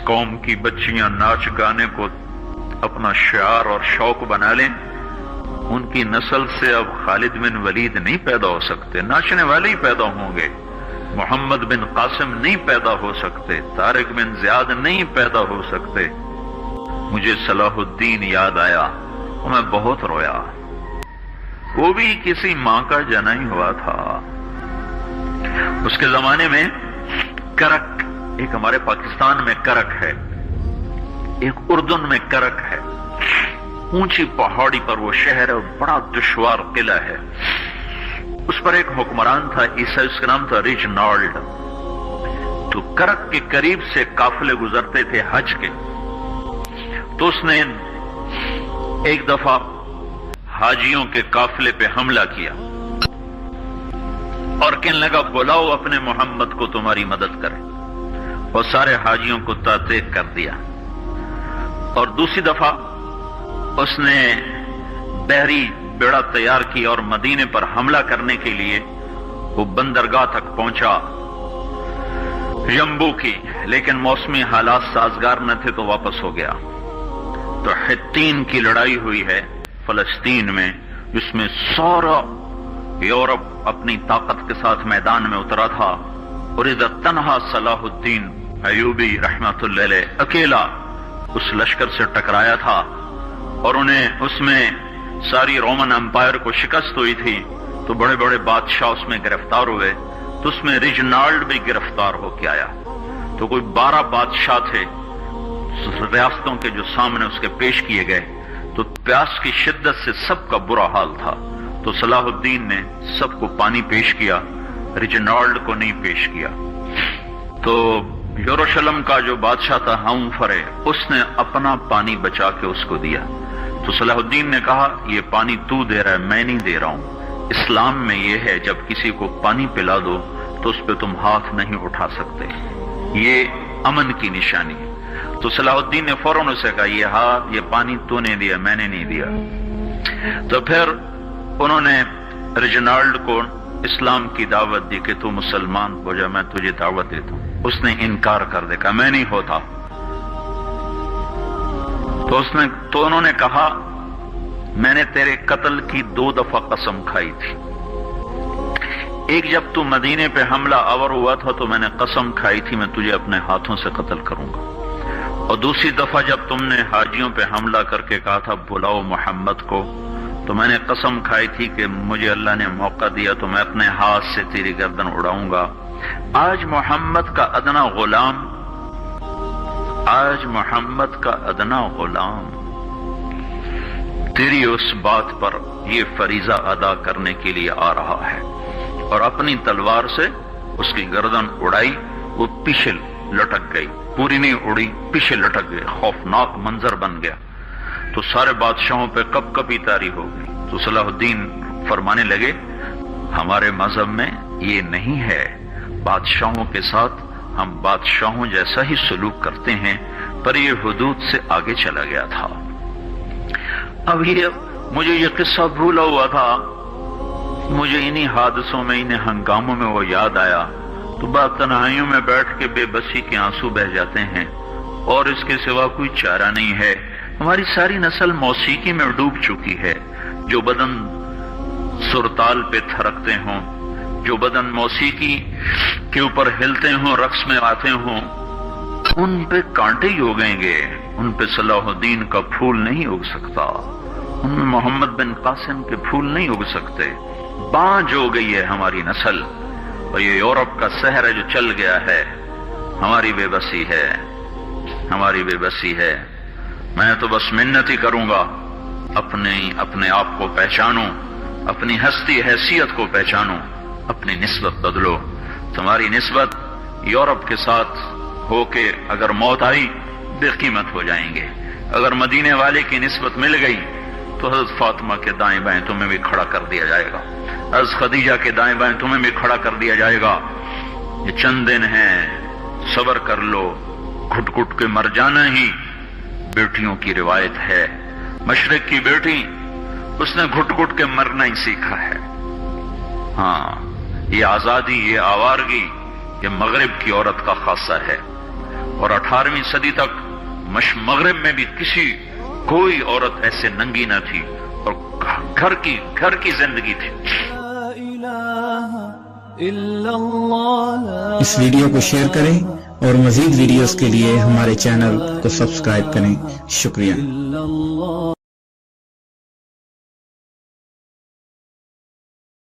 قوم کی بچیاں ناچ گانے کو اپنا شعار اور شوق بنا لیں، ان کی نسل سے اب خالد بن ولید نہیں پیدا ہو سکتے، ناچنے والے ہی پیدا ہوں گے، محمد بن قاسم نہیں پیدا ہو سکتے، طارق بن زیاد نہیں پیدا ہو سکتے۔ مجھے صلاح الدین یاد آیا اور میں بہت رویا۔ وہ بھی کسی ماں کا جنا ہی ہوا تھا۔ اس کے زمانے میں کرک، ایک ہمارے پاکستان میں کرک ہے، ایک اردن میں کرک ہے، اونچی پہاڑی پر وہ شہر ہے اور بڑا دشوار قلعہ ہے۔ اس پر ایک حکمران تھا عیسائی، اس کا نام تھا ریجنالڈ۔ تو کرک کے قریب سے قافلے گزرتے تھے حج کے، تو اس نے ایک دفعہ حاجیوں کے قافلے پہ حملہ کیا اور کہنے لگا بلاؤ اپنے محمد کو تمہاری مدد کرے، اور سارے حاجیوں کو تعطیق کر دیا۔ اور دوسری دفعہ اس نے بحری بیڑا تیار کیا اور مدینے پر حملہ کرنے کے لیے وہ بندرگاہ تک پہنچا یمبو کی، لیکن موسمی حالات سازگار نہ تھے تو واپس ہو گیا۔ تو حطین کی لڑائی ہوئی ہے فلسطین میں، جس میں سارا یورپ اپنی طاقت کے ساتھ میدان میں اترا تھا، اور ادھر تنہا صلاح الدین ایوبی رحمت اللہ علیہ اکیلا اس لشکر سے ٹکرایا تھا، اور انہیں اس میں ساری رومن امپائر کو شکست ہوئی تھی، تو بڑے بڑے بادشاہ اس میں گرفتار ہوئے، تو اس میں ریجنالڈ بھی گرفتار ہو کے آیا۔ تو کوئی 12 بادشاہ تھے ریاستوں کے جو سامنے اس کے پیش کیے گئے، تو پیاس کی شدت سے سب کا برا حال تھا، تو صلاح الدین نے سب کو پانی پیش کیا، ریجنالڈ کو نہیں پیش کیا۔ تو یروشلم کا جو بادشاہ تھا ہمفرے، اس نے اپنا پانی بچا کے اس کو دیا۔ تو صلاح الدین نے کہا یہ پانی تو دے رہا ہے، میں نہیں دے رہا ہوں۔ اسلام میں یہ ہے جب کسی کو پانی پلا دو تو اس پہ تم ہاتھ نہیں اٹھا سکتے، یہ امن کی نشانی ہے۔ تو صلاح الدین نے فوراً اسے کہا یہ پانی تو نے دیا، میں نے نہیں دیا۔ تو پھر انہوں نے ریجنالڈ کو اسلام کی دعوت دی کہ تو مسلمان ہو جا، میں تجھے دعوت دیتا ہوں۔ اس نے انکار کر دیا، کہا میں نہیں ہوتا۔ تو انہوں نے کہا میں نے تیرے قتل کی 2 دفعہ قسم کھائی تھی، ایک جب تو مدینے پہ حملہ آور ہوا تھا تو میں نے قسم کھائی تھی میں تجھے اپنے ہاتھوں سے قتل کروں گا، اور دوسری دفعہ جب تم نے حاجیوں پہ حملہ کر کے کہا تھا بلاؤ محمد کو، تو میں نے قسم کھائی تھی کہ مجھے اللہ نے موقع دیا تو میں اپنے ہاتھ سے تیری گردن اڑاؤں گا۔ آج محمد کا ادنا غلام تیری اس بات پر یہ فریضہ ادا کرنے کے لیے آ رہا ہے، اور اپنی تلوار سے اس کی گردن اڑائی، وہ پیچھے لٹک گئی، پوری نہیں اڑی، پیچھے لٹک گئی، خوفناک منظر بن گیا۔ تو سارے بادشاہوں پہ کپ کپی طاری ہو گئی۔ تو صلاح الدین فرمانے لگے ہمارے مذہب میں یہ نہیں ہے، بادشاہوں کے ساتھ ہم بادشاہوں جیسا ہی سلوک کرتے ہیں، پر یہ حدود سے آگے چلا گیا تھا۔ اب مجھے یہ قصہ بھولا ہوا تھا، مجھے انہی حادثوں میں، انہی ہنگاموں میں وہ یاد آیا، تو بعد تنہائیوں میں بیٹھ کے بے بسی کے آنسو بہہ جاتے ہیں، اور اس کے سوا کوئی چارہ نہیں ہے۔ ہماری ساری نسل موسیقی میں ڈوب چکی ہے، جو بدن سرتال پہ تھرکتے ہوں، جو بدن موسیقی کے اوپر ہلتے ہوں، رقص میں آتے ہوں، ان پہ کانٹے ہی اگیں گے، ان پہ صلاح الدین کا پھول نہیں اگ سکتا، ان میں محمد بن قاسم کے پھول نہیں اگ سکتے۔ بانجھ ہو گئی ہے ہماری نسل، اور یہ یورپ کا سحر ہے جو چل گیا ہے، ہماری بے بسی ہے، ہماری بے بسی ہے۔ میں تو بس منت ہی کروں گا اپنے آپ کو پہچانو، اپنی ہستی حیثیت کو پہچانو، اپنی نسبت بدلو۔ تمہاری نسبت یورپ کے ساتھ ہو کے اگر موت آئی بے قیمت ہو جائیں گے، اگر مدینے والے کی نسبت مل گئی تو حضرت فاطمہ کے دائیں بائیں تمہیں بھی کھڑا کر دیا جائے گا، حضرت خدیجہ کے دائیں بائیں تمہیں بھی کھڑا کر دیا جائے گا۔ یہ چند دن ہیں، صبر کر لو، گھٹ گھٹ کے مر جانا ہی بیٹیوں کی روایت ہے۔ مشرق کی بیٹی، اس نے گھٹ گھٹ کے مرنا ہی سیکھا ہے۔ ہاں، یہ آزادی، یہ آوارگی، یہ مغرب کی عورت کا خاصہ ہے۔ اور 18ویں صدی تک مغرب میں بھی کوئی عورت ایسے ننگی نہ تھی، اور گھر کی زندگی تھی۔ اس ویڈیو کو شیئر کریں اور مزید ویڈیوز کے لیے ہمارے چینل کو سبسکرائب کریں۔ شکریہ۔